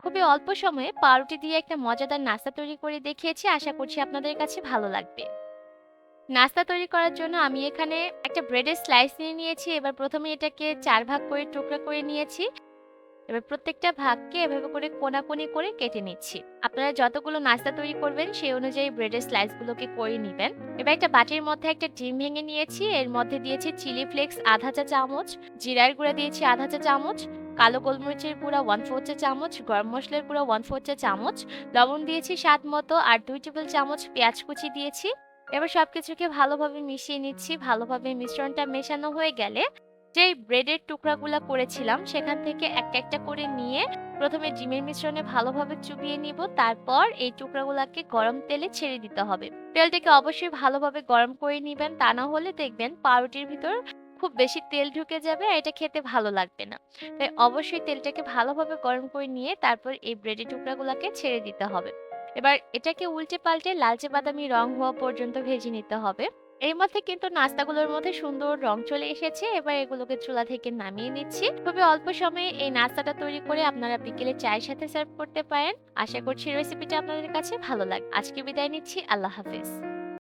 খুবই অল্প সময়ে পাউরুটি দিয়ে একটা মজাদার নাস্তা তৈরি করে দেখিয়েছি। আশা করছি আপনাদের কাছে ভালো লাগবে। নাস্তা তৈরি করার জন্য আমি এখানে একটা ব্রেডের স্লাইস নিয়ে নিয়েছি। এবার ১ম এ এটাকে ৪ ভাগ করে টুকরা করে নিয়েছি। এবার প্রত্যেকটা ভাগকে এভাবে করে কোনাকুনি করে কেটে নিচ্ছি। আপনারা যতগুলো নাস্তা তৈরি করবেন সেই অনুযায়ী ব্রেডের স্লাইস গুলোকে করে নিবেন। এবার একটা বাটির মধ্যে একটা ডিম ভেঙে নিয়েছি। এর মধ্যে দিয়েছি চিলি ফ্লেক্স ১/২ চা চামচ, জিরার গুঁড়া দিয়েছি ১/২ চা চামচ, কালো গোলমরিচের গুঁড়া 1/4 চা চামচ, গরম মসলার গুঁড়া 1/4 চা চামচ, লবণ দিয়েছি স্বাদ মতো আর ২ টেবিল চামচ পেঁয়াজ কুচি দিয়েছি। এবার সবকিছুকে ভালোভাবে মিশিয়ে নিচ্ছি। ভালোভাবে মিশ্রণটা মেশানো হয়ে গেলে যেই ব্রেডের টুকরাগুলা করেছিলাম সেখান থেকে একটা, একটা করে নিয়ে ১ম এ ডিমের মিশ্রণে ভালোভাবে চুবিয়ে নিব। তারপর এই টুকরাগুলাকে গরম তেলে ছেড়ে দিতে হবে। তেলটাকে অবশ্যই ভালোভাবে গরম করে নিবেন। তা না হলে দেখবেন পাউরুটির ভিতর খুব বেশি তেল ঢুকে যাবে আর এটা খেতে ভালো লাগবে না। তাই অবশ্যই তেলটাকে ভালোভাবে গরম করে নিয়ে তারপর এই ব্রেডের টুকরাগুলাকে ছেড়ে দিতে হবে। এবার এটাকে উল্টে পাল্টে লালচে বাদামি রং হওয়া পর্যন্ত ভেজে নিতে হবে। এর মধ্যে কিন্তু নাস্তাগুলোর মধ্যে সুন্দর রং চলে এসেছে। এবার এগুলোকে চুলা থেকে নামিয়ে নিচ্ছি। খুবই অল্প সময়ে এই নাস্তাটা তৈরি করে আপনারা বিকেলে চায়ের সাথে সার্ভ করতে পারেন। আশা করছি রেসিপিটা আপনাদের কাছে ভালো লাগবে। আজকে বিদায় নিচ্ছি। আল্লাহ হাফেজ।